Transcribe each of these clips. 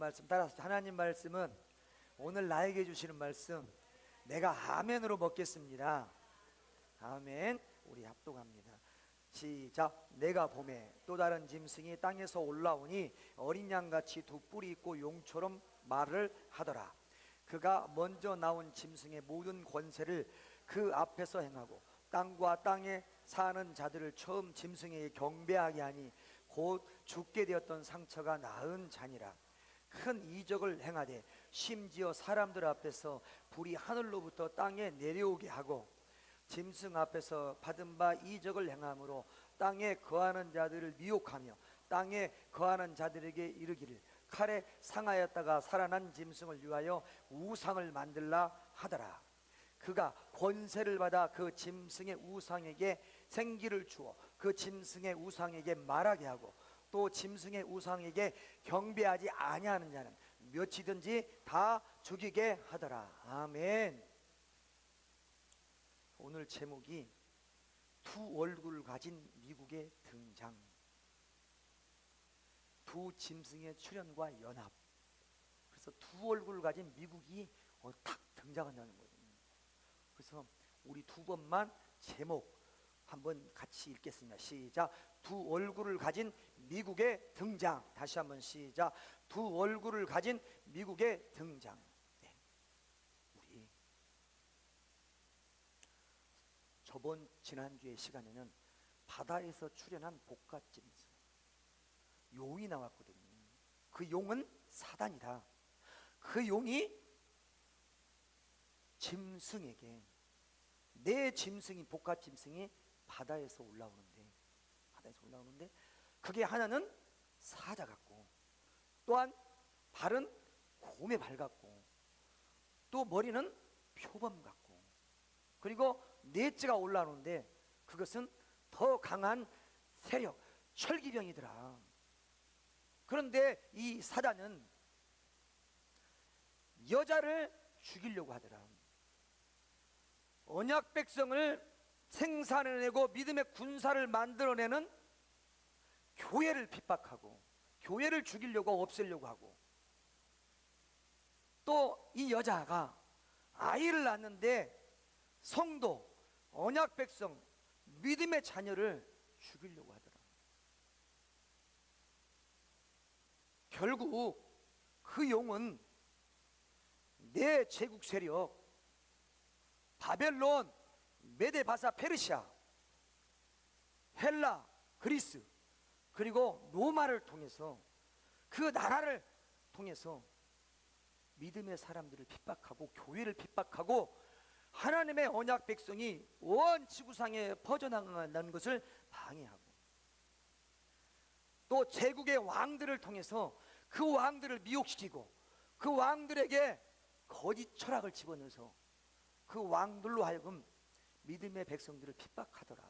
말씀 따라서 하나님 말씀은 오늘 나에게 주시는 말씀 내가 아멘으로 먹겠습니다. 아멘. 우리 합독합니다. 시작. 내가 봄에 또 다른 짐승이 땅에서 올라오니 어린 양같이 두 뿔이 있고 용처럼 말을 하더라. 그가 먼저 나온 짐승의 모든 권세를 그 앞에서 행하고 땅과 땅에 사는 자들을 처음 짐승에게 경배하게 하니 곧 죽게 되었던 상처가 나은 자니라. 큰 이적을 행하되 심지어 사람들 앞에서 불이 하늘로부터 땅에 내려오게 하고 짐승 앞에서 받은 바 이적을 행함으로 땅에 거하는 자들을 미혹하며 땅에 거하는 자들에게 이르기를 칼에 상하였다가 살아난 짐승을 위하여 우상을 만들라 하더라. 그가 권세를 받아 그 짐승의 우상에게 생기를 주어 그 짐승의 우상에게 말하게 하고 또 짐승의 우상에게 경배하지 아니하는 자는 몇이든지 다 죽이게 하더라. 아멘. 오늘 제목이 두 얼굴을 가진 미국의 등장, 두 짐승의 출현과 연합. 그래서 두 얼굴을 가진 미국이 탁 등장한다는 거예요. 그래서 우리 두 번만 제목 한번 같이 읽겠습니다. 시작. 두 얼굴을 가진 미국의 등장. 다시 한번 시작. 두 얼굴을 가진 미국의 등장. 네. 우리 지난주의 시간에는 바다에서 출현한 복갓짐승 용이 나왔거든요. 그 용은 사단이다. 그 용이 짐승에게 내 짐승이 복갓짐승이 바다에서 올라오는데 그게 하나는 사자 같고 또한 발은 곰의 발 같고 또 머리는 표범 같고 그리고 넷째가 올라오는데 그것은 더 강한 세력 철기병이더라. 그런데 이 사단은 여자를 죽이려고 하더라. 언약 백성을 생산해내고 믿음의 군사를 만들어내는 교회를 핍박하고 교회를 죽이려고 없애려고 하고 또 이 여자가 아이를 낳는데 성도, 언약 백성, 믿음의 자녀를 죽이려고 하더라. 결국 그 용은 내 제국 세력 바벨론, 메데바사, 페르시아, 헬라, 그리스 그리고 로마를 통해서 그 나라를 통해서 믿음의 사람들을 핍박하고 교회를 핍박하고 하나님의 언약 백성이 온 지구상에 퍼져나가는 것을 방해하고 또 제국의 왕들을 통해서 그 왕들을 미혹시키고 그 왕들에게 거짓 철학을 집어넣어서 그 왕들로 하여금 믿음의 백성들을 핍박하더라.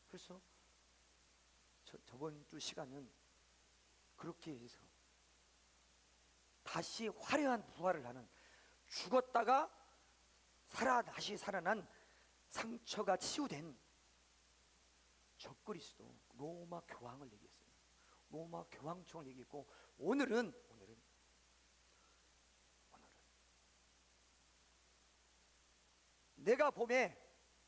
그래서 저번 주 시간은 그렇게 해서 다시 화려한 부활을 하는 죽었다가 다시 살아난 상처가 치유된 적그리스도 로마 교황을 얘기했어요. 로마 교황청을 얘기했고 오늘은 내가 봄에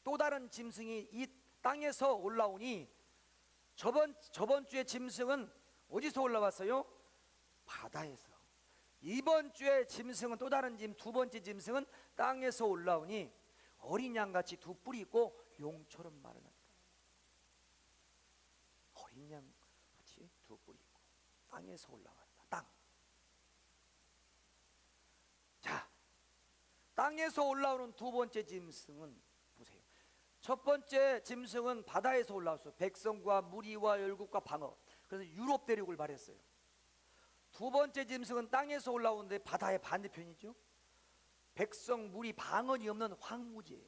또 다른 짐승이 이 땅에서 올라오니 저번 주에 짐승은 어디서 올라왔어요? 바다에서. 이번 주에 짐승은 또 다른 두 번째 짐승은 땅에서 올라오니 어린 양같이 두 뿔이 있고 용처럼 말을 한다. 어린 양같이 두 뿔이 있고 땅에서 올라왔다. 땅. 자, 땅에서 올라오는 두 번째 짐승은 보세요. 첫 번째 짐승은 바다에서 올라왔어요. 백성과 무리와 열국과 방어. 그래서 유럽 대륙을 말했어요. 두 번째 짐승은 땅에서 올라오는데 바다의 반대편이죠. 백성, 무리, 방언이 없는 황무지예요.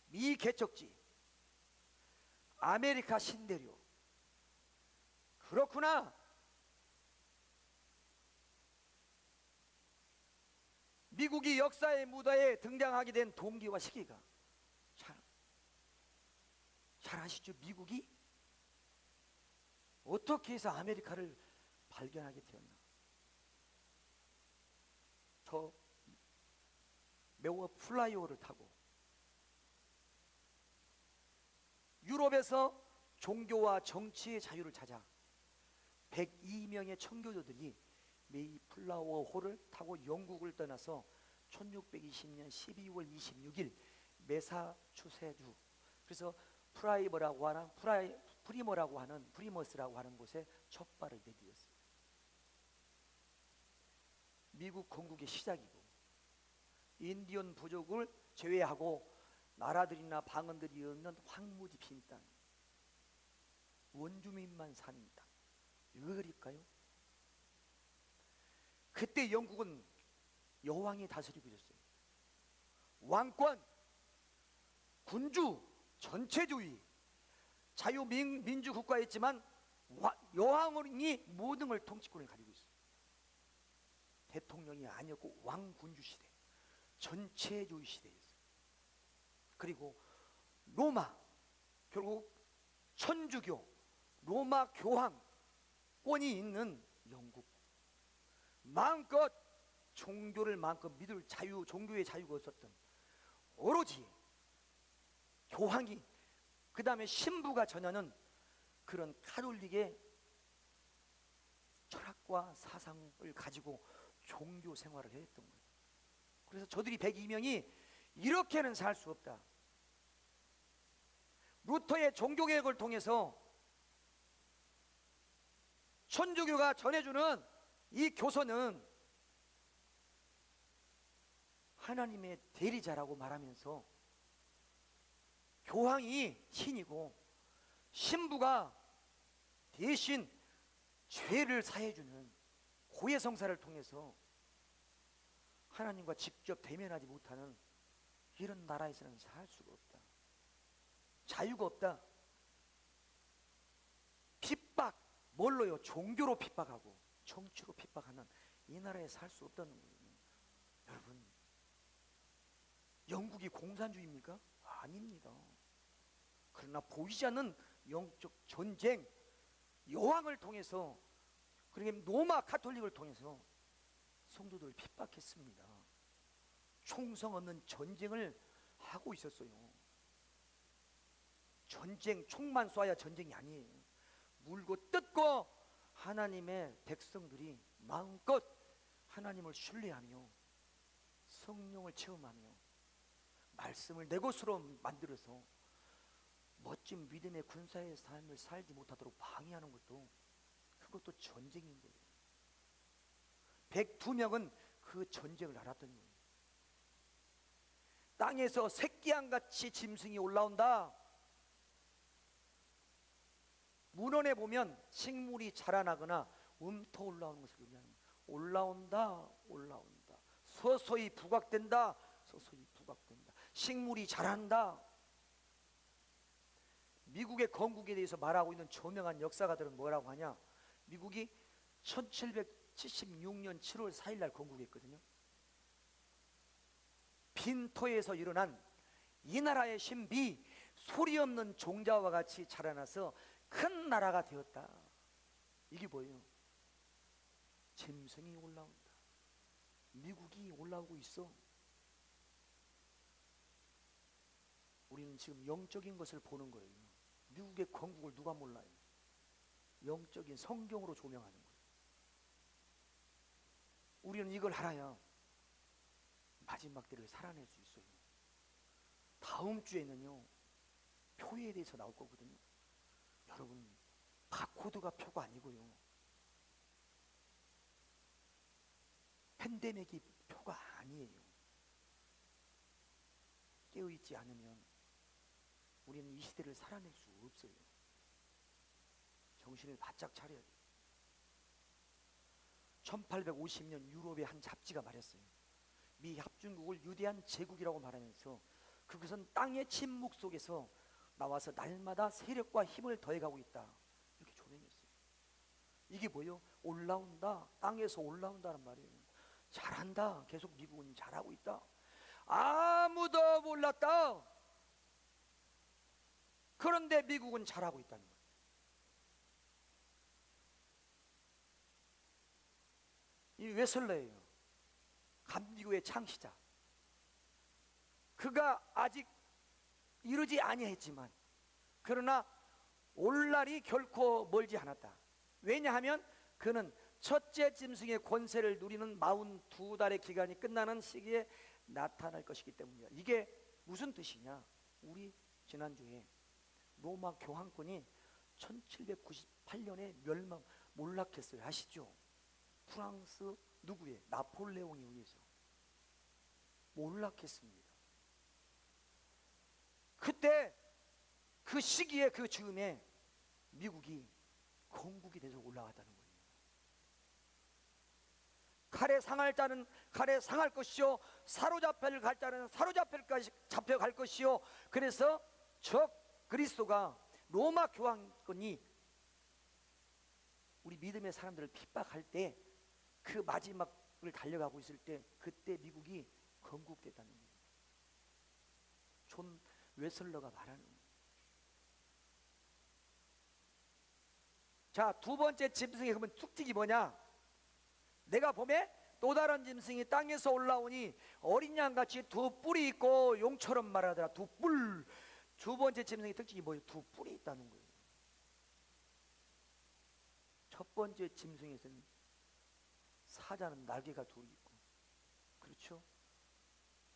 미개척지, 아메리카 신대륙. 그렇구나. 미국이 역사의 무대에 등장하게 된 동기와 시기가 잘 아시죠? 미국이 어떻게 해서 아메리카를 발견하게 되었나? 저 매워 플라이오를 타고 유럽에서 종교와 정치의 자유를 찾아 102명의 청교도들이 메이플라워호를 타고 영국을 떠나서 1620년 12월 26일 매사추세주, 그래서 프리머스라고 하는 곳에 첫 발을 내디뎠어요. 미국 건국의 시작이고, 인디언 부족을 제외하고 나라들이나 방언들이 없는 황무지 빈 땅, 원주민만 사는 땅, 왜 그럴까요? 그때 영국은 여왕이 다스리고 있었어요. 왕권, 군주, 전체주의, 자유민주 국가였지만 여왕이 모든 걸 통치권을 가지고 있어요. 대통령이 아니었고 왕군주 시대, 전체주의 시대였어요. 그리고 로마, 결국 천주교, 로마 교황권이 있는 영국, 마음껏 종교를 마음껏 믿을 자유, 종교의 자유가 없었던, 오로지 교황이, 그 다음에 신부가 전하는 그런 카톨릭의 철학과 사상을 가지고 종교 생활을 했던 거예요. 그래서 저들이 102명이 이렇게는 살 수 없다. 루터의 종교개혁을 통해서 천주교가 전해주는 이 교서는 하나님의 대리자라고 말하면서 교황이 신이고 신부가 대신 죄를 사해주는 고해성사를 통해서 하나님과 직접 대면하지 못하는 이런 나라에서는 살 수가 없다. 자유가 없다. 핍박, 뭘로요? 종교로 핍박하고 정치로 핍박하는 이 나라에 살 수 없다는 거예요. 여러분, 영국이 공산주의입니까? 아닙니다. 그러나 보이지 않는 영적 전쟁, 여왕을 통해서, 그러니까 로마 카톨릭을 통해서 성도들을 핍박했습니다. 총성 없는 전쟁을 하고 있었어요. 전쟁, 총만 쏴야 전쟁이 아니에요. 물고 뜯고 하나님의 백성들이 마음껏 하나님을 신뢰하며 성령을 체험하며 말씀을 내 것으로 만들어서 멋진 믿음의 군사의 삶을 살지 못하도록 방해하는 것도, 그것도 전쟁인 거예요. 102명은 그 전쟁을 알았던 거예요. 땅에서 새끼양같이 짐승이 올라온다. 문헌에 보면 식물이 자라나거나 움터 올라오는 것을 의미합니다. 올라온다, 올라온다. 서서히 부각된다, 서서히 부각된다. 식물이 자란다. 미국의 건국에 대해서 말하고 있는 저명한 역사가들은 뭐라고 하냐? 미국이 1776년 7월 4일 날 건국했거든요. 빈토에서 일어난 이 나라의 신비, 소리 없는 종자와 같이 자라나서 큰 나라가 되었다. 이게 뭐예요? 짐승이 올라온다. 미국이 올라오고 있어. 우리는 지금 영적인 것을 보는 거예요. 미국의 건국을 누가 몰라요? 영적인 성경으로 조명하는 거예요. 우리는 이걸 알아야 마지막 때를 살아낼 수 있어요. 다음 주에는요, 표에 대해서 나올 거거든요. 여러분, 바코드가 표가 아니고요, 팬데믹이 표가 아니에요. 깨어있지 않으면 우리는 이 시대를 살아낼 수 없어요. 정신을 바짝 차려야 돼요. 1850년 유럽의 한 잡지가 말했어요. 미 합중국을 유대한 제국이라고 말하면서 그것은 땅의 침묵 속에서 나와서 날마다 세력과 힘을 더해가고 있다, 이렇게 조명했어요. 이게 뭐예요? 올라온다, 땅에서 올라온다는 말이에요. 잘한다, 계속 미국은 잘하고 있다. 아무도 몰랐다. 그런데 미국은 잘하고 있다는 거예요. 웨슬러예요. 감리교의 창시자. 그가 아직 이르지 아니했지만 그러나 오늘날이 결코 멀지 않았다. 왜냐하면 그는 첫째 짐승의 권세를 누리는 42달의 기간이 끝나는 시기에 나타날 것이기 때문이야. 이게 무슨 뜻이냐? 우리 지난주에 로마 교황권이 1798년에 몰락했어요. 아시죠? 프랑스 누구의? 나폴레옹에 의해서 몰락했습니다. 그때 그 시기에 그 즈음에 미국이 건국이 돼서 올라갔다는 거예요. 칼에 상할 자는 칼에 상할 것이요, 사로잡힐 갈 자는 잡혀갈 것이요. 그래서 적 그리스도가 로마 교황권이 우리 믿음의 사람들을 핍박할 때 그 마지막을 달려가고 있을 때 그때 미국이 건국됐다는 거예요. 존 웨슬러가 말하는 거예요. 자, 두 번째 짐승의 그러면 특징이 뭐냐? 내가 봄에 또 다른 짐승이 땅에서 올라오니 어린 양같이 두 뿔이 있고 용처럼 말하더라. 두 뿔. 두 번째 짐승의 특징이 뭐예요? 두 뿔이 있다는 거예요. 첫 번째 짐승에서는 사자는 날개가 둘이 있고, 그렇죠?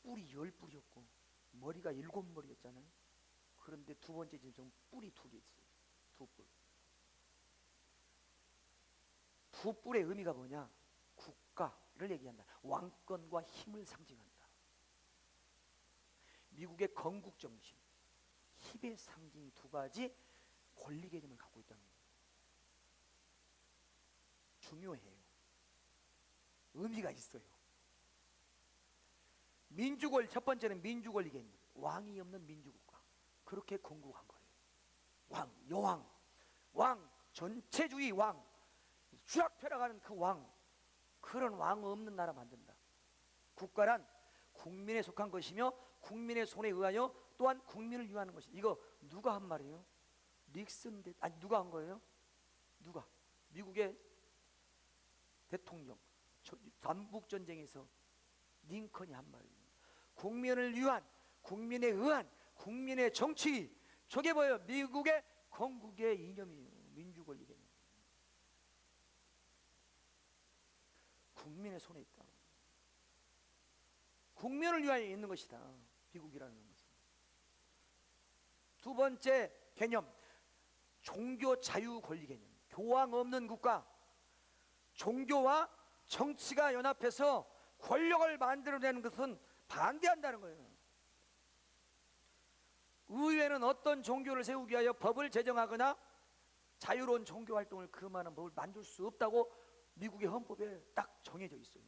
뿔이 10뿔이었고 머리가 7머리였잖아요. 그런데 두 번째 짐승은 뿔이 2개 있어요. 두 뿔. 두 뿔의 의미가 뭐냐? 국가를 얘기한다. 왕권과 힘을 상징한다. 미국의 건국 정신, 힘의 상징 두 가지 권리 개념을 갖고 있다는 거예요. 중요해요. 의미가 있어요. 민주권리, 첫 번째는 민주권리 개념. 왕이 없는 민주국가. 그렇게 건국한 거예요. 왕, 여왕, 왕, 전체주의 왕, 쥐락펴락하는 그 왕, 그런 왕 없는 나라 만든다. 국가란 국민에 속한 것이며 국민의 손에 의하여 또한 국민을 위하는 것이다. 이거 누가 한 말이에요? 닉슨 누가 한 거예요? 누가? 미국의 대통령, 남북전쟁에서 링컨이 한 말이에요. 국민을 위한, 국민에 의한, 국민의 정치. 저게 뭐예요? 미국의 건국의 이념이에요. 민주권리 개념. 국민의 손에 있다. 국민을 위하여 있는 것이다. 미국이라는 것은. 두 번째 개념, 종교 자유 권리 개념. 교황 없는 국가. 종교와 정치가 연합해서 권력을 만들어내는 것은 반대한다는 거예요. 의회는 어떤 종교를 세우기 위하여 법을 제정하거나 자유로운 종교 활동을 금하는 법을 만들 수 없다고 미국의 헌법에 딱 정해져 있어요.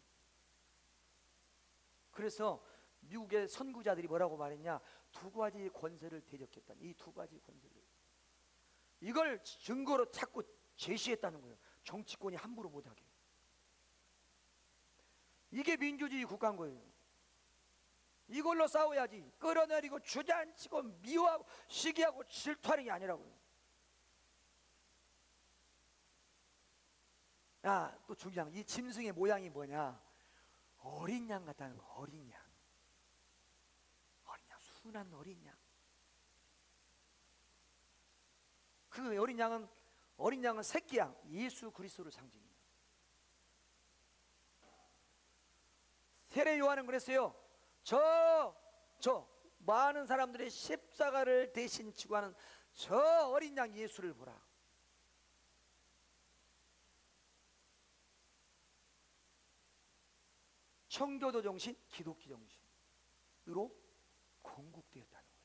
그래서 미국의 선구자들이 뭐라고 말했냐? 두 가지 권세를 대적했다. 이 두 가지 권세를, 이걸 증거로 자꾸 제시했다는 거예요. 정치권이 함부로 못하게. 이게 민주주의 국가인 거예요. 이걸로 싸워야지. 끌어내리고 주저앉히고 미워하고 시기하고 질투하는 게 아니라고요. 또 중요한 이 짐승의 모양이 뭐냐? 어린 양 같다는 거. 어린 양. 어린 양, 순한 어린 양. 그 어린 양은 새끼 양, 예수 그리스도를 상징해요. 세례 요한은 그랬어요. 저 많은 사람들의 십자가를 대신 지고 하는 저 어린 양 예수를 보라. 청교도 정신, 기독교 정신으로 건국되었다는 거예요.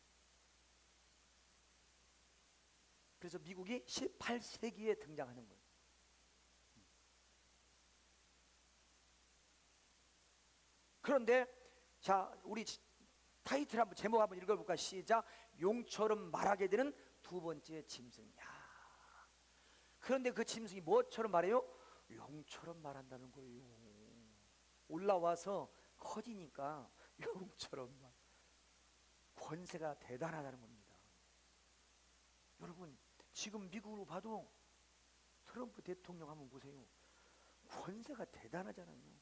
그래서 미국이 18세기에 등장하는 거예요. 그런데 자, 우리 타이틀 한번, 제목 한번 읽어볼까? 시작. 용처럼 말하게 되는 두 번째 짐승이야. 그런데 그 짐승이 뭐처럼 말해요? 용처럼 말한다는 거예요. 올라와서 커지니까 용처럼 말. 권세가 대단하다는 겁니다. 여러분, 지금 미국으로 봐도 트럼프 대통령 한번 보세요. 권세가 대단하잖아요.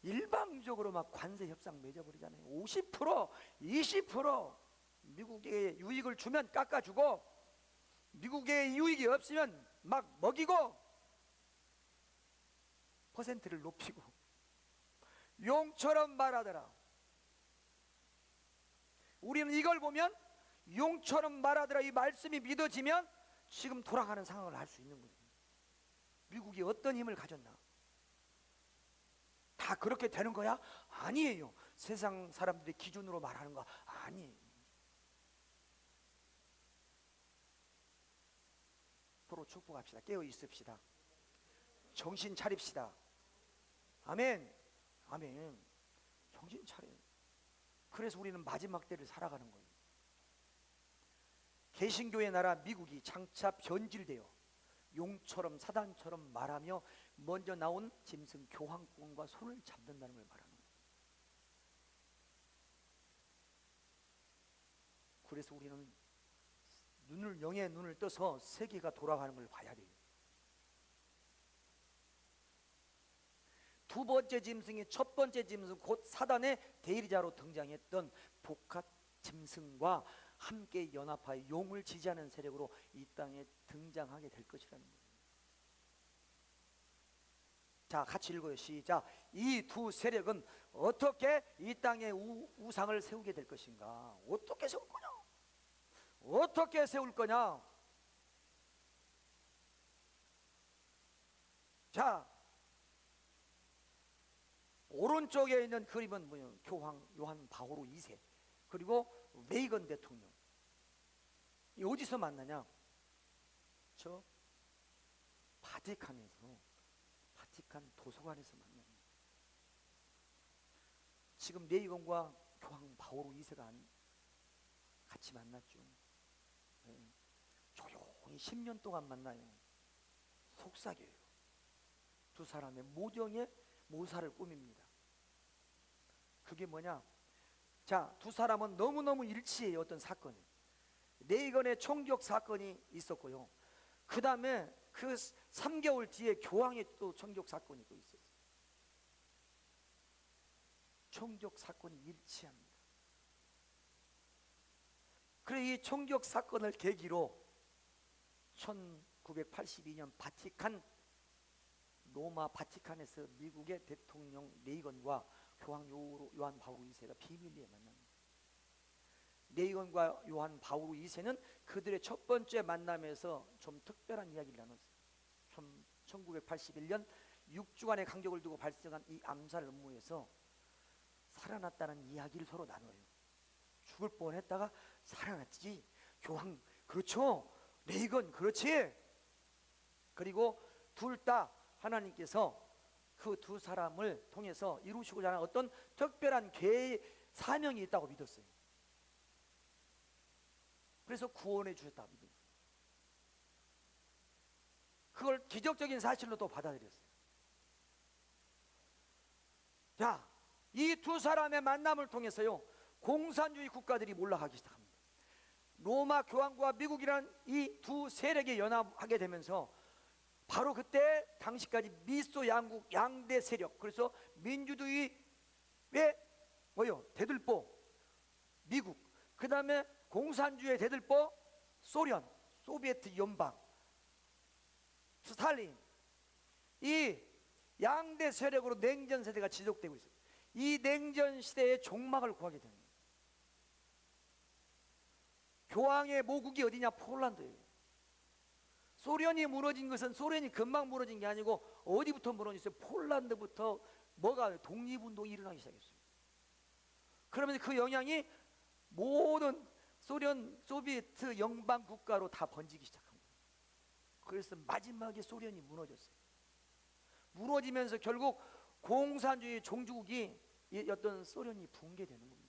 일방적으로 막 관세 협상 맺어버리잖아요. 50%, 20% 미국에 유익을 주면 깎아주고, 미국에 유익이 없으면 막 먹이고, 퍼센트를 높이고, 용처럼 말하더라. 우리는 이걸 보면 용처럼 말하더라, 이 말씀이 믿어지면 지금 돌아가는 상황을 알 수 있는 거예요. 미국이 어떤 힘을 가졌나? 다 그렇게 되는 거야? 아니에요. 세상 사람들의 기준으로 말하는 거 아니에요. 서로 축복합시다. 깨어 있읍시다. 정신 차립시다. 아멘. 아멘. 정신 차려. 그래서 우리는 마지막 때를 살아가는 거예요. 개신교의 나라 미국이 장차 변질되어 용처럼 사단처럼 말하며 먼저 나온 짐승 교황권과 손을 잡는다는 걸 말하는 거예요. 그래서 우리는 영의 눈을 떠서 세계가 돌아가는 걸 봐야 돼요. 두 번째 짐승이 첫 번째 짐승 곧 사단의 대리자로 등장했던 복합 짐승과 함께 연합하여 용을 지지하는 세력으로 이 땅에 등장하게 될 것이라는 거예요. 자, 같이 읽어요. 시작. 이 두 세력은 어떻게 이 땅에 우상을 세우게 될 것인가? 어떻게 세울 거냐? 어떻게 세울 거냐? 자, 오른쪽에 있는 그림은 뭐예요? 교황 요한 바오로 2세 그리고 레이건 대통령. 이 어디서 만나냐? 저 바티칸에서, 바티칸 도서관에서 만나요. 지금 레이건과 교황 바오로 2세가 같이 만났죠. 네. 조용히 10년 동안 만나요. 속삭여요. 두 사람의 모정의 모사를 꾸밉니다. 그게 뭐냐? 자, 두 사람은 너무너무 일치해요. 어떤 사건이, 레이건의 총격 사건이 있었고요. 그 다음에 그 3개월 뒤에 교황의 또 총격 사건이 또 있었어요. 총격 사건이 일치합니다. 그래, 이 총격 사건을 계기로 1982년 바티칸, 로마 바티칸에서 미국의 대통령 레이건과 교황 요한 바오로 2세가 비밀리에 만납니다. 레이건과 요한 바오로 2세는 그들의 첫 번째 만남에서 좀 특별한 이야기를 나눴어요. 1981년 6주간의 간격을 두고 발생한 이 암살 음모에서 살아났다는 이야기를 서로 나눠요. 죽을 뻔했다가 살아났지. 교황 그렇죠, 레이건 그렇지. 그리고 둘 다 하나님께서 그 두 사람을 통해서 이루시고자 하는 어떤 특별한 계획, 사명이 있다고 믿었어요. 그래서 구원해 주셨다고 믿어요. 그걸 기적적인 사실로 또 받아들였어요. 자, 이 두 사람의 만남을 통해서요, 공산주의 국가들이 몰락하기 시작합니다. 로마 교황과 미국이란 이 두 세력이 연합하게 되면서 바로 그때 당시까지 미소 양국 양대 세력, 그래서 민주주의의 뭐요? 대들보 미국, 그 다음에 공산주의의 대들보 소련, 소비에트 연방, 스탈린, 이 양대 세력으로 냉전 세대가 지속되고 있어요. 이 냉전 시대의 종막을 구하게 됩니다. 교황의 모국이 어디냐? 폴란드예요. 소련이 무너진 것은 소련이 금방 무너진 게 아니고 어디부터 무너졌어요? 폴란드부터 뭐가 독립운동이 일어나기 시작했어요. 그러면서 그 영향이 모든 소련, 소비에트 연방 국가로 다 번지기 시작합니다. 그래서 마지막에 소련이 무너졌어요. 무너지면서 결국 공산주의 종주국이 어떤 소련이 붕괴되는 겁니다.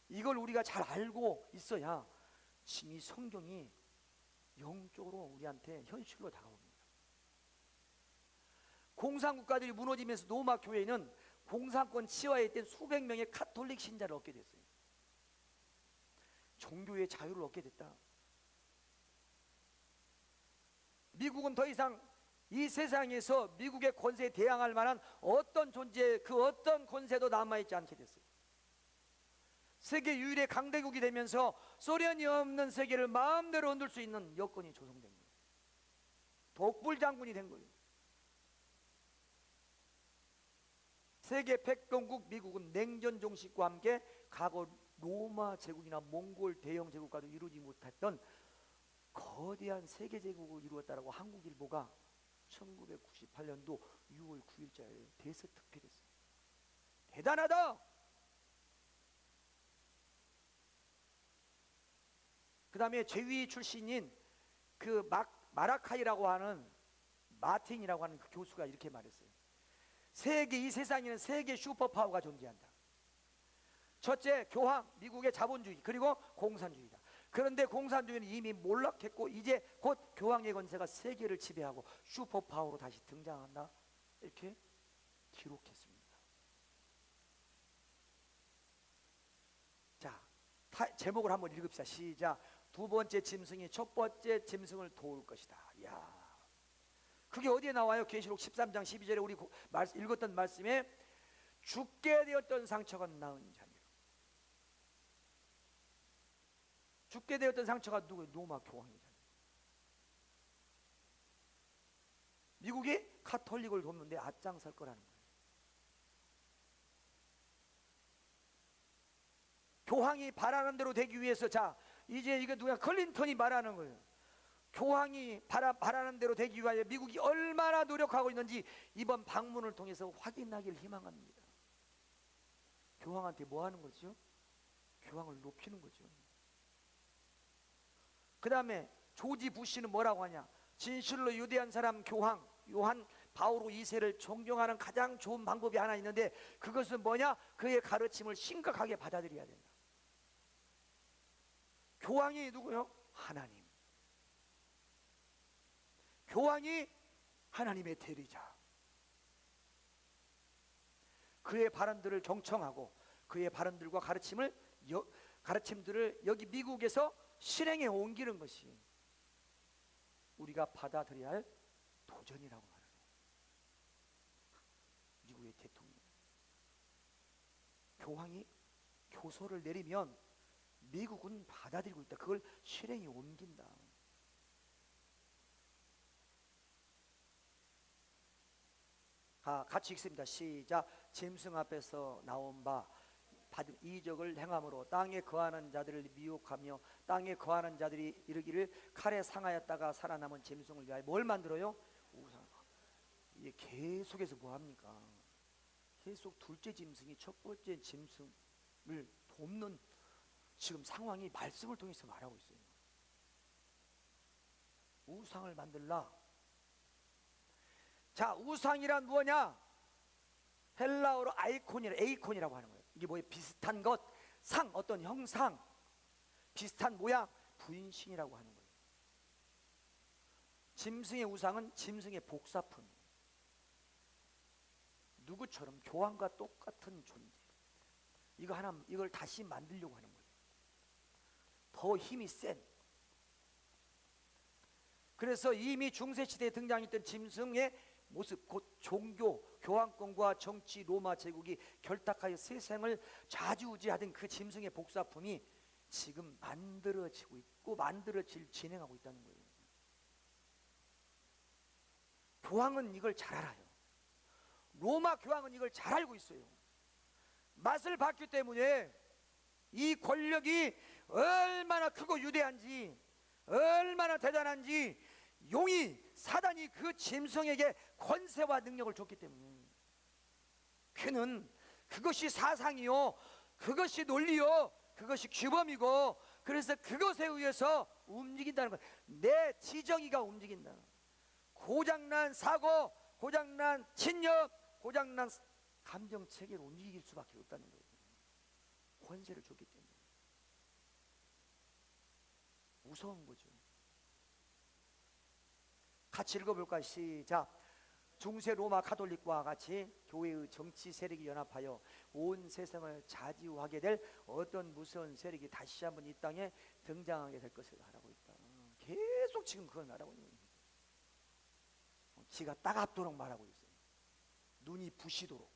이걸 우리가 잘 알고 있어야 지금 이 성경이 영적으로 우리한테 현실로 다가옵니다. 공산국가들이 무너지면서 로마 교회는 공산권 치하에 있던 수백 명의 카톨릭 신자를 얻게 됐어요. 종교의 자유를 얻게 됐다. 미국은 더 이상 이 세상에서 미국의 권세에 대항할 만한 어떤 존재, 그 어떤 권세도 남아있지 않게 됐어요. 세계 유일의 강대국이 되면서 소련이 없는 세계를 마음대로 흔들 수 있는 여건이 조성된 거예요. 독불장군이 된 거예요. 세계 패권국 미국은 냉전 종식과 함께 과거 로마 제국이나 몽골 대영 제국과도 이루지 못했던 거대한 세계 제국을 이루었다라고 한국일보가 1998년도 6월 9일자에 대서특필했어요. 대단하다. 그 다음에 제위 출신인 그 마라카이라고 하는 마틴이라고 하는 그 교수가 이렇게 말했어요. 이 세상에는 세계 슈퍼파워가 존재한다. 첫째, 교황, 미국의 자본주의, 그리고 공산주의다. 그런데 공산주의는 이미 몰락했고 이제 곧 교황의 권세가 세계를 지배하고 슈퍼파워로 다시 등장한다. 이렇게 기록했습니다. 자, 제목을 한번 읽읍시다. 시작. 두 번째 짐승이 첫 번째 짐승을 도울 것이다. 야, 그게 어디에 나와요? 계시록 13장 12절에 우리 읽었던 말씀에 죽게 되었던 상처가 나은 자녀. 죽게 되었던 상처가 누구예요? 로마 교황이잖아요. 미국이 카톨릭을 돕는데 앞장설 거라는 거예요. 교황이 바라는 대로 되기 위해서, 자, 이제 이거 누가 클린턴이 말하는 거예요. 교황이 바라는 대로 되기 위하여 미국이 얼마나 노력하고 있는지 이번 방문을 통해서 확인하기를 희망합니다. 교황한테 뭐 하는 거죠? 교황을 높이는 거죠. 그 다음에 조지 부시는 뭐라고 하냐? 진실로 유대한 사람 교황 요한 바오로 2세를 존경하는 가장 좋은 방법이 하나 있는데 그것은 뭐냐? 그의 가르침을 심각하게 받아들여야 된다. 교황이 누구요? 하나님. 교황이 하나님의 대리자. 그의 발언들을 경청하고 그의 발언들과 가르침들을 여기 미국에서 실행에 옮기는 것이 우리가 받아들여야 할 도전이라고 말하는 거예요. 미국의 대통령, 교황이 교서를 내리면 미국은 받아들이고 있다. 그걸 실행에 옮긴다. 같이 읽습니다. 시작. 짐승 앞에서 나온 바 받은 이적을 행함으로 땅에 거하는 자들을 미혹하며 땅에 거하는 자들이 이르기를 칼에 상하였다가 살아남은 짐승을 위하여 뭘 만들어요? 우상. 이게 계속해서 뭐합니까? 계속 둘째 짐승이 첫 번째 짐승을 돕는 지금 상황이 말씀을 통해서 말하고 있어요. 우상을 만들라. 자, 우상이란 무엇냐? 헬라어로 에이콘이라고 하는 거예요. 이게 뭐예요? 비슷한 것, 상, 어떤 형상, 비슷한 모양, 부인신이라고 하는 거예요. 짐승의 우상은 짐승의 복사품이에요. 누구처럼 교황과 똑같은 존재. 이걸 다시 만들려고 하는 거예요. 더 힘이 센. 그래서 이미 중세시대에 등장했던 짐승의 모습, 곧 종교, 교황권과 정치, 로마 제국이 결탁하여 세상을 좌지우지하던 그 짐승의 복사품이 지금 만들어지고 있고 진행하고 있다는 거예요. 교황은 이걸 잘 알아요. 로마 교황은 이걸 잘 알고 있어요. 맛을 봤기 때문에 이 권력이 얼마나 크고 위대한지, 얼마나 대단한지 용이 사단이 그 짐승에게 권세와 능력을 줬기 때문에 그는 그것이 사상이요, 그것이 논리요, 그것이 규범이고, 그래서 그것에 의해서 움직인다는 거예요. 내 지정의가 움직인다. 고장난 사고, 고장난 친력, 고장난 감정체계로 움직일 수밖에 없다는 거예요. 권세를 줬기 때문에. 무서운 거죠. 같이 읽어볼까요? 시작. 중세 로마 카톨릭과 같이 교회의 정치 세력이 연합하여 온 세상을 좌지우하게 될 어떤 무서운 세력이 다시 한번 이 땅에 등장하게 될 것을 말하고 있다. 계속 지금 그걸 말하고 있는 거예요. 지가 따갑도록 말하고 있어요. 눈이 부시도록.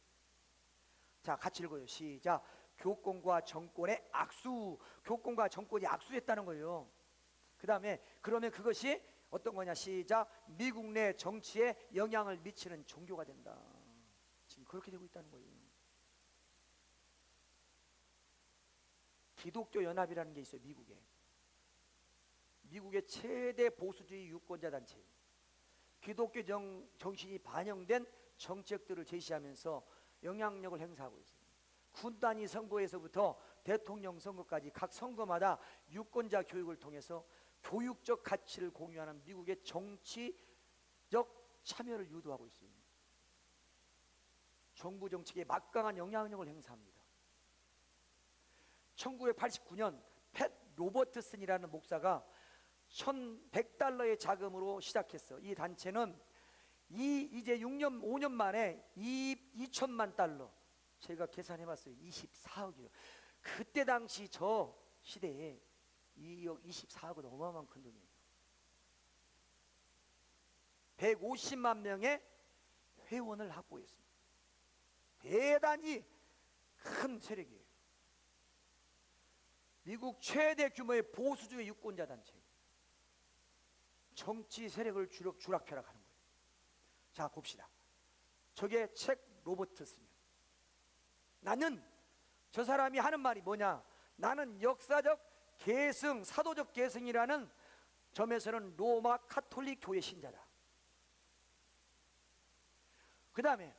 자, 같이 읽어요. 시작. 교권과 정권의 악수. 교권과 정권이 악수했다는 거예요. 그 다음에 그러면 그것이 어떤 거냐. 시작. 미국 내 정치에 영향을 미치는 종교가 된다. 지금 그렇게 되고 있다는 거예요. 기독교 연합이라는 게 있어요. 미국의 최대 보수주의 유권자 단체예요. 기독교 정신이 반영된 정책들을 제시하면서 영향력을 행사하고 있어요. 군 단위 선거에서부터 대통령 선거까지 각 선거마다 유권자 교육을 통해서 교육적 가치를 공유하는 미국의 정치적 참여를 유도하고 있어요. 정부 정책에 막강한 영향력을 행사합니다. 1989년 팻 로버트슨이라는 목사가 1,100달러의 자금으로 시작했어. 이 단체는 이제 6년 5년 만에 2천만 달러, 제가 계산해봤어요. 24억이요. 그때 당시 저 시대에 2억 24억은 어마어마한 큰 돈이에요. 150만 명의 회원을 확보했습니다. 대단히 큰 세력이에요. 미국 최대 규모의 보수주의 유권자 단체. 정치 세력을 주락펴락하는 거예요. 자, 봅시다. 저게 책 로버트슨이에요. 나는, 저 사람이 하는 말이 뭐냐. 나는 역사적 계승, 사도적 계승이라는 점에서는 로마 카톨릭 교회 신자다. 그 다음에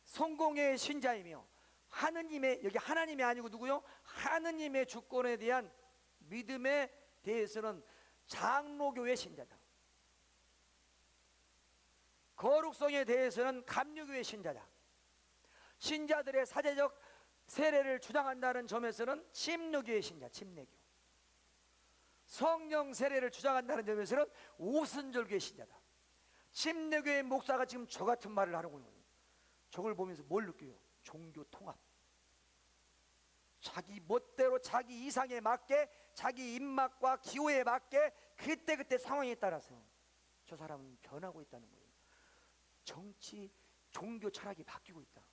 성공의 신자이며 하느님의, 여기 하나님이 아니고 누구요? 하느님의 주권에 대한 믿음에 대해서는 장로교회 신자다. 거룩성에 대해서는 감리교회 신자다. 신자들의 사제적 세례를 주장한다는 점에서는 침례교회 신자, 침례교. 성령 세례를 주장한다는 점에서는 오순절교회 신자다. 침례교회 목사가 지금 저 같은 말을 하는군요. 저걸 보면서 뭘 느껴요? 종교 통합. 자기 멋대로 자기 이상에 맞게, 자기 입맛과 기호에 맞게 그때 상황에 따라서 저 사람은 변하고 있다는 거예요. 정치, 종교 철학이 바뀌고 있다.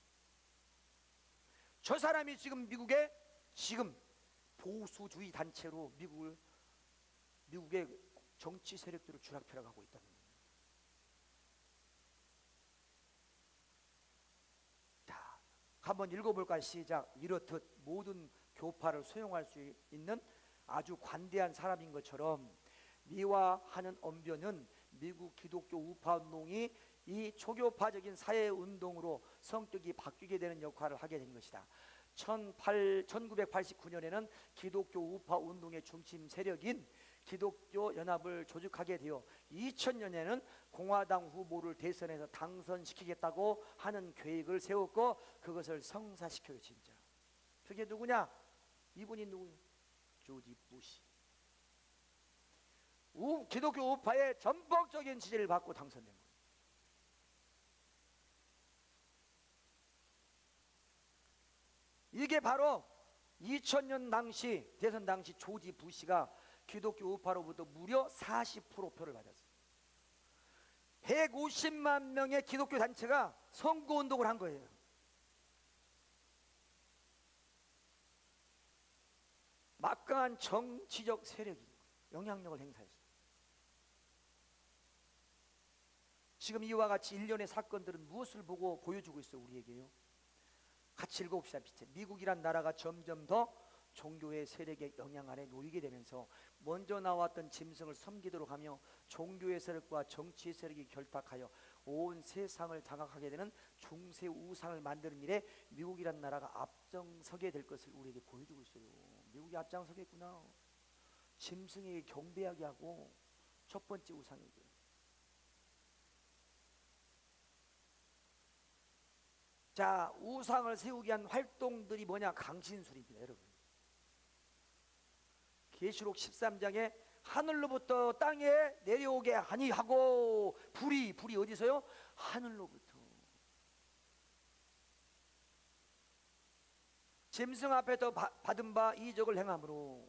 저 사람이 지금 미국의 지금 보수주의 단체로 미국의 정치 세력들을 주락펴락하고 있다는 거예요. 자, 한번 읽어볼까요? 시작. 이렇듯 모든 교파를 수용할 수 있는 아주 관대한 사람인 것처럼 미화하는 언변은 미국 기독교 우파 운동이 이 초교파적인 사회운동으로 성격이 바뀌게 되는 역할을 하게 된 것이다. 1989년에는 기독교 우파 운동의 중심 세력인 기독교 연합을 조직하게 되어 2000년에는 공화당 후보를 대선에서 당선시키겠다고 하는 계획을 세웠고 그것을 성사시켜요. 진짜 그게 누구냐? 이분이 누구예요? 조지 부시. 기독교 우파의 전폭적인 지지를 받고 당선된 거예요. 이게 바로 2000년 당시 대선 당시 조지 부시가 기독교 우파로부터 무려 40% 표를 받았어요. 150만 명의 기독교 단체가 선거운동을 한 거예요. 막강한 정치적 세력이 영향력을 행사했어요. 지금 이와 같이 일련의 사건들은 무엇을 보고 보여주고 있어요? 우리에게요. 같이 읽어봅시다. 미국이란 나라가 점점 더 종교의 세력의 영향 아래 놓이게 되면서 먼저 나왔던 짐승을 섬기도록 하며 종교의 세력과 정치의 세력이 결탁하여 온 세상을 장악하게 되는 중세 우상을 만드는 일에 미국이란 나라가 앞장서게 될 것을 우리에게 보여주고 있어요. 미국이 앞장서겠구나. 짐승에게 경배하게 하고 첫 번째 우상에게. 자, 우상을 세우기 위한 활동들이 뭐냐? 강신술입니다. 여러분, 계시록 13장에 하늘로부터 땅에 내려오게 하니 하고 불이 어디서요? 하늘로부터. 짐승 앞에서 받은 바 이적을 행함으로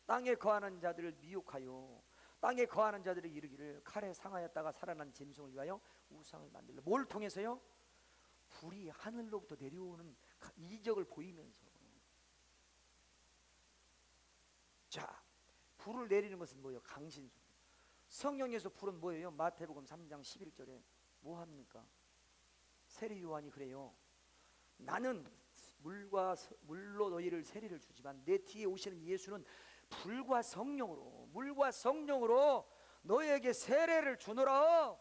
땅에 거하는 자들을 미혹하여 땅에 거하는 자들이 이르기를 칼에 상하였다가 살아난 짐승을 위하여 우상을 만들라. 뭘 통해서요? 불이 하늘로부터 내려오는 이적을 보이면서. 자, 불을 내리는 것은 뭐예요? 강신수. 성령에서 불은 뭐예요? 마태복음 3장 11절에 뭐 합니까? 세례 요한이 그래요. 나는 물로 너희를 세례를 주지만 내 뒤에 오시는 예수는 불과 성령으로, 물과 성령으로 너희에게 세례를 주노라.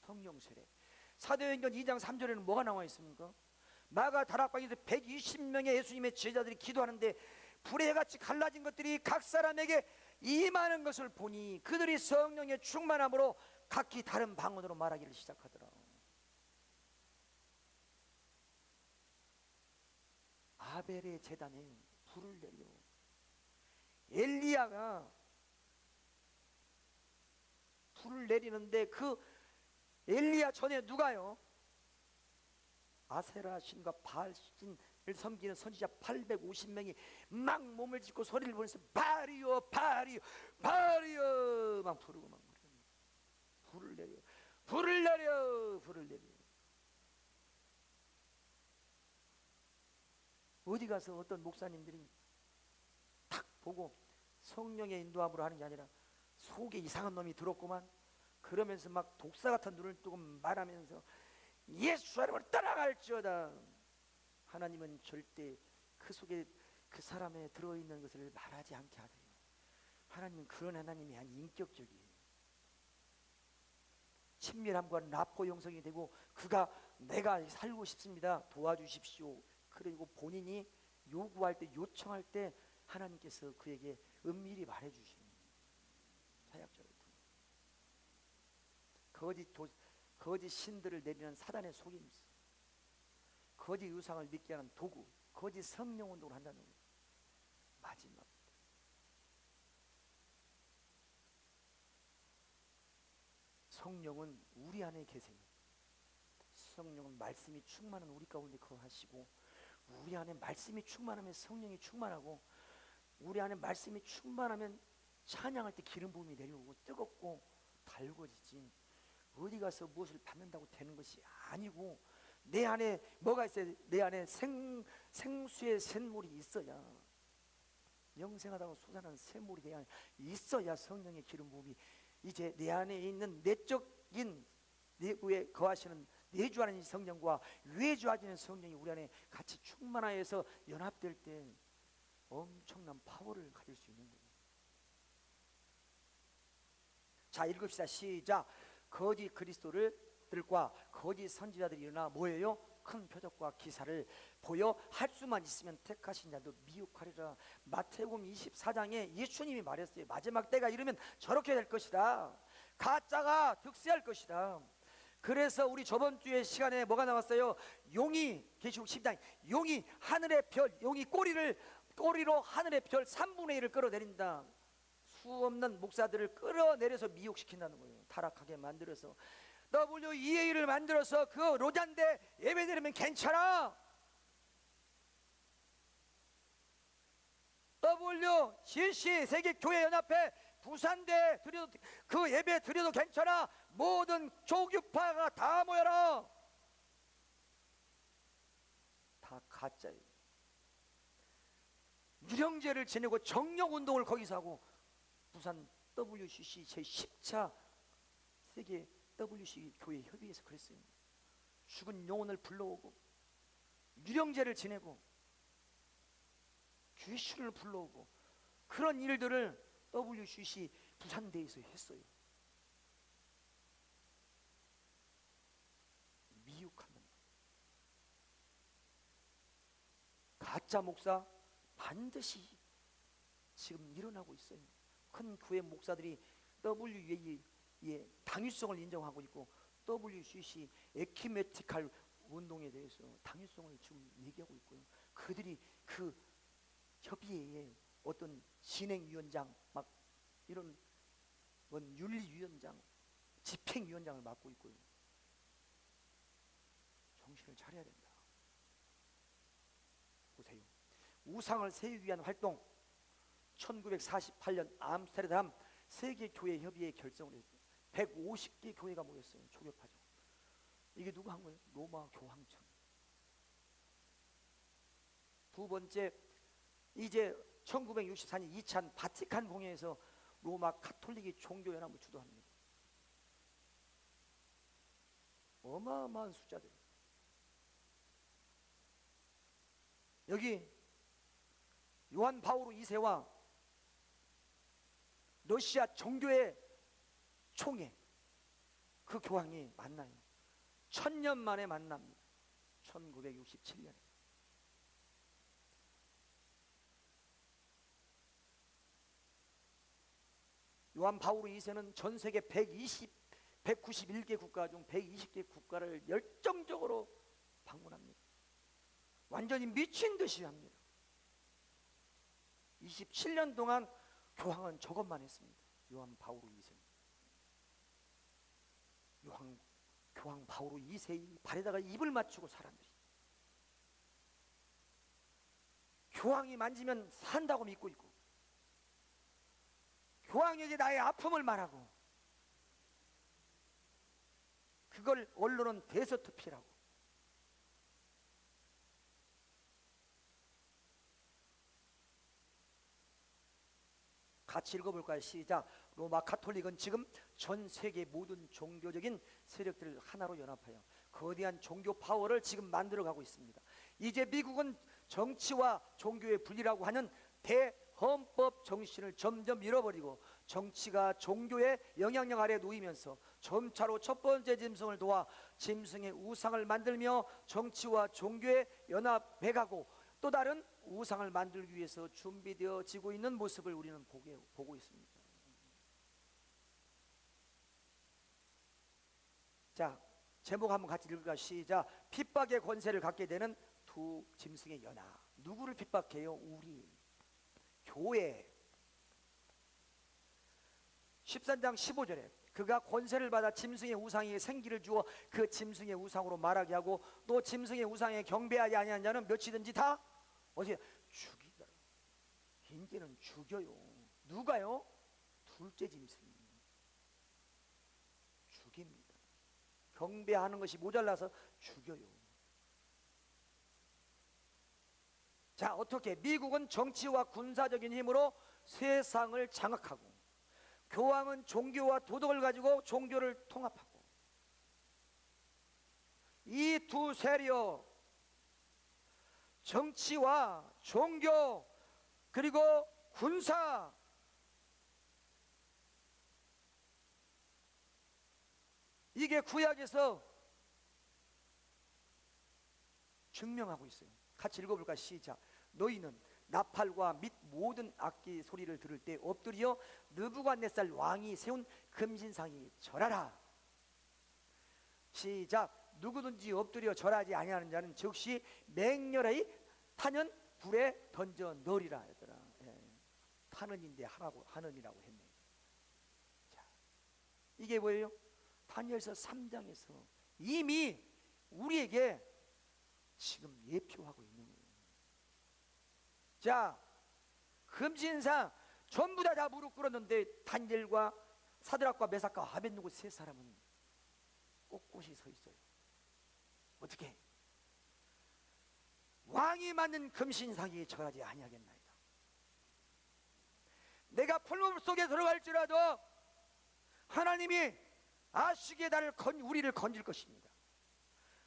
성령 세례. 사도행전 2장 3절에는 뭐가 나와 있습니까? 마가 다락방에서 120명의 예수님의 제자들이 기도하는데 불의 해같이 갈라진 것들이 각 사람에게 임하는 것을 보니 그들이 성령의 충만함으로 각기 다른 방언으로 말하기를 시작하더라. 아벨의 제단에 불을 내려. 엘리야가 불을 내리는데 그 엘리야 전에 누가요? 아세라 신과 바알 신을 섬기는 선지자 850명이 막 몸을 짚고 소리를 부르면서 바리오 바리오 바리오 막 부르고 막 불을 내려, 불을 내려, 불을 내려. 어디 가서 어떤 목사님들이 탁 보고 성령의 인도함으로 하는 게 아니라 속에 이상한 놈이 들었구만. 그러면서 막 독사 같은 눈을 뜨고 말하면서 예수 이름으로 떠나갈지어다. 하나님은 절대 그 속에 그 사람에 들어있는 것을 말하지 않게 하세요. 하나님은 그런 하나님이 아니 인격적이에요. 친밀함과 라포 형성이 되고 그가 내가 살고 싶습니다 도와주십시오. 그리고 본인이 요구할 때 요청할 때 하나님께서 그에게 은밀히 말해주시는 사역자를 통해 거짓 신들을 내리는 사단의 속임수, 거짓 우상을 믿게 하는 도구, 거짓 성령 운동을 한다는 거예요. 마지막 성령은 우리 안에 계세요. 성령은 말씀이 충만한 우리 가운데 거하시고 우리 안에 말씀이 충만하면 성령이 충만하고 우리 안에 말씀이 충만하면 찬양할 때 기름 부음이 내려오고 뜨겁고 달궈지지 어디 가서 무엇을 받는다고 되는 것이 아니고 내 안에 뭐가 있어야 내 안에 생수의 샘물이 있어야 영생하다고 솟아나는 샘물이 내 안에 있어야 성령의 기름 부음이 이제 내 안에 있는 내적인 내구에 거하시는 내주 안에 성령과 외주하시는 성령이 우리 안에 같이 충만하여서 연합될 때 엄청난 파워를 가질 수 있는 거예요. 자, 읽읍시다. 시작. 거짓 그리스도들과 거짓 선지자들이 일어나 뭐예요? 큰 표적과 기사를 보여 할 수만 있으면 택하신 자도 미혹하리라. 마태복음 24장에 예수님이 말했어요. 마지막 때가 이르면 저렇게 될 것이다. 가짜가 득세할 것이다. 그래서 우리 저번 주에 시간에 뭐가 나왔어요? 용이 계시록 10장 용이 하늘의 별, 용이 꼬리로 하늘의 별 3분의 1을 끌어내린다. 수 없는 목사들을 끌어내려서 미혹시킨다는 거예요. 타락하게 만들어서 WEA를 만들어서 그 로잔대 예배드리면 괜찮아. WCC 세계교회연합회 부산대 드려도 그 예배 드려도 괜찮아. 모든 조교파가 다 모여라. 다 가짜예요. 유령제를 지내고 정령운동을 거기서 하고 부산 WCC 제10차 세계 WCC 교회 협의회에서 그랬어요. 죽은 영혼을 불러오고 유령제를 지내고 귀신을 불러오고 그런 일들을 WCC 부산대에서 했어요. 미혹한다. 가짜 목사 반드시 지금 일어나고 있어요. 큰 교회 목사들이 WEA의 당위성을 인정하고 있고 WCC 에키메티칼 운동에 대해서 당위성을 지금 얘기하고 있고요. 그들이 그 협의회에 어떤 진행위원장 막 이런 윤리위원장 집행위원장을 맡고 있고요. 정신을 차려야 된다. 보세요. 우상을 세우기 위한 활동 1948년 암스테르담 세계교회협의회 결성을 했어요. 150개 교회가 모였어요. 초교파죠. 이게 누가 한 거예요? 로마 교황청. 두 번째, 이제 1964년 2차 바티칸 공회에서 로마 가톨릭이 종교연합을 주도합니다. 어마어마한 숫자들. 여기 요한 바오로 2세와 러시아 종교의 총회, 그 교황이 만나요. 1000년 만에 만납니다. 1967년에. 요한 바오로 2세는 전 세계 191개 국가 중 120개 국가를 열정적으로 방문합니다. 완전히 미친 듯이 합니다. 27년 동안 교황은 저것만 했습니다. 요한 바오로 2세는. 교황 바오로 2세의 발에다가 입을 맞추고 사람들이 교황이 만지면 산다고 믿고 있고, 교황에게 나의 아픔을 말하고, 그걸 언론은 데서트피라고. 같이 읽어볼까요? 시작. 로마 가톨릭은 지금 전 세계 모든 종교적인 세력들을 하나로 연합하여 거대한 종교 파워를 지금 만들어가고 있습니다. 이제 미국은 정치와 종교의 분리라고 하는 대헌법 정신을 점점 잃어버리고 정치가 종교의 영향력 아래 놓이면서 점차로 첫 번째 짐승을 도와 짐승의 우상을 만들며 정치와 종교의 연합해가고 또 다른 우상을 만들기 위해서 준비되어지고 있는 모습을 우리는 보고 있습니다. 자, 제목 한번 같이 읽을까? 시작. 핍박의 권세를 갖게 되는 두 짐승의 연합. 누구를 핍박해요? 우리 교회. 13장 15절에 그가 권세를 받아 짐승의 우상에게 생기를 주어 그 짐승의 우상으로 말하게 하고 또 짐승의 우상에 경배하지 아니하는 자는 몇이든지 다 어떻게 죽이더라. 이제는 죽여요. 누가요? 둘째 짐승이 죽입니다. 경배하는 것이 모자라서 죽여요. 자, 어떻게? 미국은 정치와 군사적인 힘으로 세상을 장악하고 교황은 종교와 도덕을 가지고 종교를 통합하고, 이 두 세력, 정치와 종교 그리고 군사, 이게 구약에서 증명하고 있어요. 같이 읽어볼까? 시작. 너희는 나팔과 및 모든 악기 소리를 들을 때 엎드려 느부갓네살 왕이 세운 금신상에 절하라. 시작. 누구든지 엎드려 절하지 아니하는 자는 즉시 맹렬히 타는 불에 던져 넣으리라. 얘들아, 타는인데 하는이라고 했네. 자, 이게 뭐예요? 다니엘서 3장에서 이미 우리에게 지금 예표하고 있는 거예요. 자, 금신상 전부 다 무릎 꿇었는데 다니엘과 사드락과 메삭과 아벳느고 세 사람은 꼿꼿이 서 있어요. 어떻게? 왕이 만든 금신상에 절하지 아니하겠나이다. 내가 풀무불 속에 들어갈지라도 하나님이 아시기에 우리를 건질 것입니다.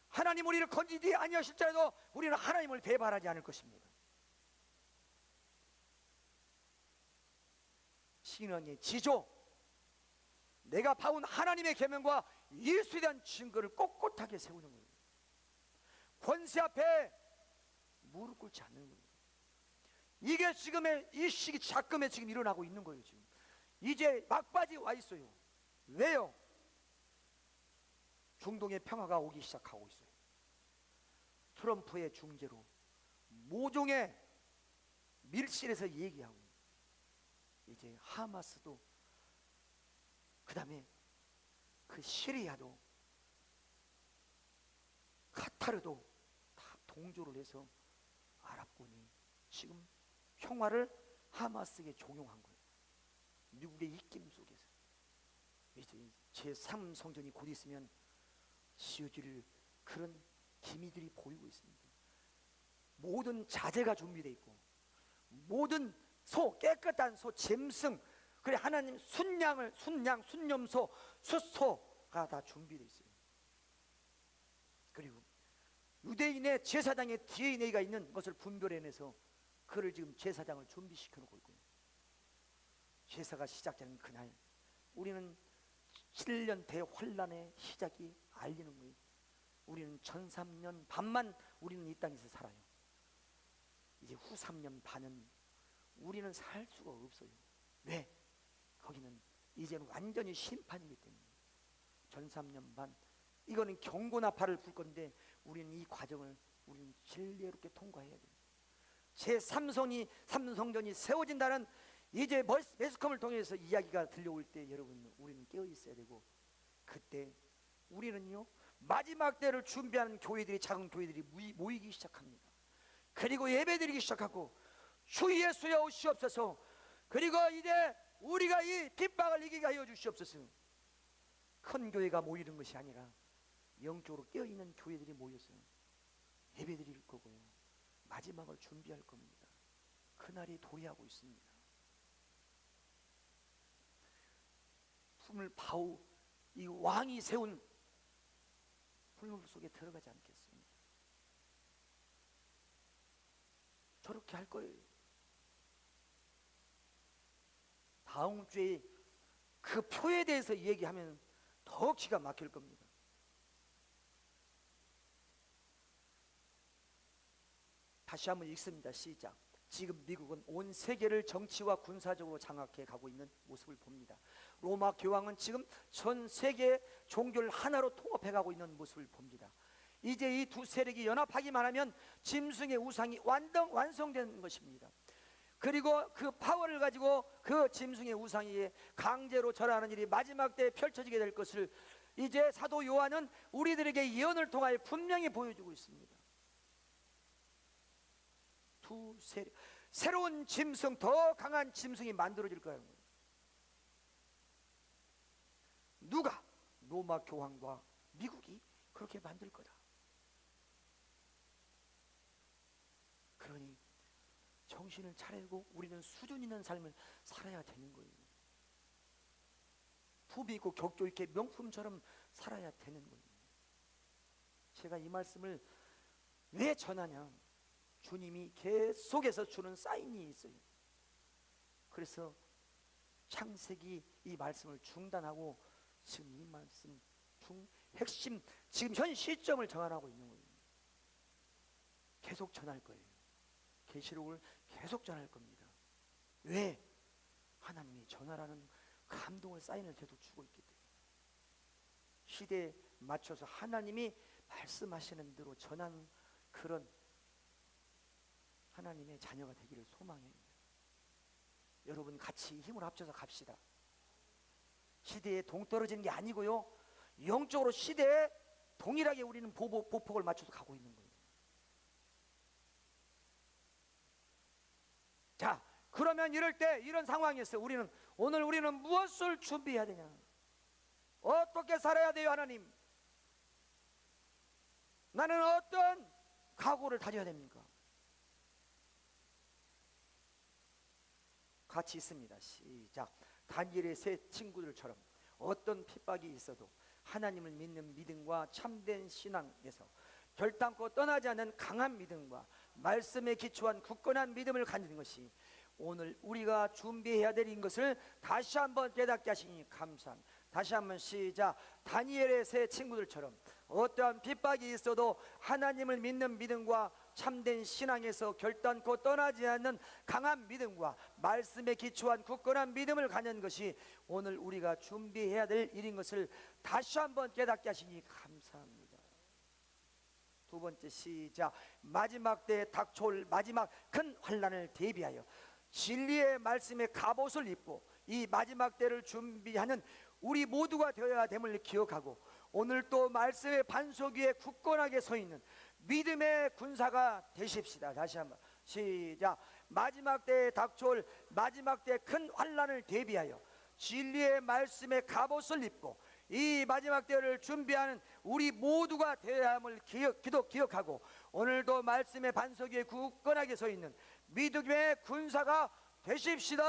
하나님 우리를 건지지 아니하실지라도 우리는 하나님을 배반하지 않을 것입니다. 신앙의 지조, 내가 봐온 하나님의 계명과 예수에 대한 증거를 꼿꼿하게 세우는 거예요. 권세 앞에 무릎 꿇지 않는 거예요. 이게 지금의 이 시기 작금에 지금 일어나고 있는 거예요. 지금 이제 막바지 와 있어요. 왜요? 중동의 평화가 오기 시작하고 있어요. 트럼프의 중재로 모종의 밀실에서 얘기하고, 이제 하마스도, 그 다음에 그 시리아도, 카타르도 다 동조를 해서 아랍군이 지금 평화를 하마스에게 종용한 거예요. 미국의 입김 속에서. 이제 제3성전이 곧 있으면 지어질 그런 기미들이 보이고 있습니다. 모든 자재가 준비되어 있고, 모든 소, 깨끗한 소, 짐승, 그래 하나님 순양, 순염소, 숫소가 다 준비되어 있어요. 그리고 유대인의 제사장의 DNA가 있는 것을 분별해내서 그를 지금 제사장을 준비시켜 놓고 있고요. 제사가 시작되는 그날 우리는 7년 대환란의 시작이 알리는 거예요. 우리는 전 3년 반만 우리는 이 땅에서 살아요. 이제 후 3년 반은 우리는 살 수가 없어요. 왜? 거기는 이제는 완전히 심판이기 때문에. 전 3년 반 이거는 경고나 팔을 불 건데 우리는 이 과정을 우리는 진리롭게 통과해야 돼요. 제3성전이 세워진다는 이제 매스컴을 통해서 이야기가 들려올 때 여러분 우리는 깨어 있어야 되고, 그때 우리는요 마지막 때를 준비하는 교회들이, 작은 교회들이 모이기 시작합니다. 그리고 예배드리기 시작하고 주 예수여 오시옵소서, 그리고 이제 우리가 이 핍박을 이기게 하여 주시옵소서. 큰 교회가 모이는 것이 아니라 영적으로 깨어있는 교회들이 모여서 예배드릴 거고요, 마지막을 준비할 겁니다. 그날이 도래하고 있습니다. 품을 바우 이 왕이 세운 풀물 속에 들어가지 않겠습니다. 저렇게 할 거예요. 다음 주에 그 표에 대해서 얘기하면 더 기가 막힐 겁니다. 다시 한번 읽습니다. 시작. 지금 미국은 온 세계를 정치와 군사적으로 장악해 가고 있는 모습을 봅니다. 로마 교황은 지금 전 세계 종교를 하나로 통합해 가고 있는 모습을 봅니다. 이제 이 두 세력이 연합하기만 하면 짐승의 우상이 완성되는 것입니다. 그리고 그 파워를 가지고 그 짐승의 우상이 강제로 절하는 일이 마지막 때에 펼쳐지게 될 것을 이제 사도 요한은 우리들에게 예언을 통하여 분명히 보여주고 있습니다. 두 세력, 새로운 짐승, 더 강한 짐승이 만들어질 거라는 거예요. 누가? 로마 교황과 미국이 그렇게 만들 거다. 그러니 정신을 차리고 우리는 수준 있는 삶을 살아야 되는 거예요. 품위 있고 격조 있게 명품처럼 살아야 되는 거예요. 제가 이 말씀을 왜 전하냐? 주님이 계속해서 주는 사인이 있어요. 그래서 창세기 이 말씀을 중단하고 지금 이 말씀 핵심, 지금 현 시점을 전하고 있는 거예요. 계속 전할 거예요. 계시록을 계속 전할 겁니다. 왜? 하나님이 전하라는 감동을, 사인을 계속 주고 있기 때문에. 시대에 맞춰서 하나님이 말씀하시는 대로 전하는 그런 하나님의 자녀가 되기를 소망해요. 여러분 같이 힘을 합쳐서 갑시다. 시대에 동떨어지는 게 아니고요, 영적으로 시대에 동일하게 우리는 보폭을 맞춰서 가고 있는 거예요. 자, 그러면 이럴 때, 이런 상황에서 오늘 우리는 무엇을 준비해야 되냐? 어떻게 살아야 돼요? 하나님, 나는 어떤 각오를 다져야 됩니까? 같이 있습니다. 시작. 다니엘의 세 친구들처럼 어떤 핍박이 있어도 하나님을 믿는 믿음과 참된 신앙에서 결단코 떠나지 않는 강한 믿음과 말씀에 기초한 굳건한 믿음을 가지는 것이 오늘 우리가 준비해야 될 것을 다시 한번 깨닫게 하시니 감사합니다. 다시 한번 시작. 다니엘의 세 친구들처럼 어떠한 핍박이 있어도 하나님을 믿는 믿음과 참된 신앙에서 결단코 떠나지 않는 강한 믿음과 말씀에 기초한 굳건한 믿음을 갖는 것이 오늘 우리가 준비해야 될 일인 것을 다시 한번 깨닫게 하시니 감사합니다. 두 번째 시작. 마지막 때에 닥쳐올 마지막 큰 환난을 대비하여 진리의 말씀의 갑옷을 입고 이 마지막 때를 준비하는 우리 모두가 되어야 됨을 기억하고 오늘 또 말씀의 반석 위에 굳건하게 서 있는 믿음의 군사가 되십시다. 다시 한번 시작. 마지막 때에 닥쳐올 마지막 때의 큰 환난을 대비하여 진리의 말씀의 갑옷을 입고 이 마지막 때를 준비하는 우리 모두가 되어야 함을 기억하고 오늘도 말씀의 반석 위에 굳건하게 서 있는 믿음의 군사가 되십시다.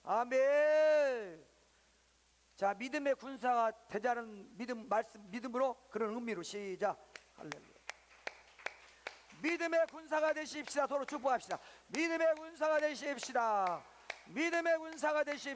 아멘. 자, 믿음의 군사가 되자는 믿음으로 그런 의미로 시작. 할렐루야. 믿음의 군사가 되십시다. 서로 축복합시다. 믿음의 군사가 되십시다. 믿음의 군사가 되십시다.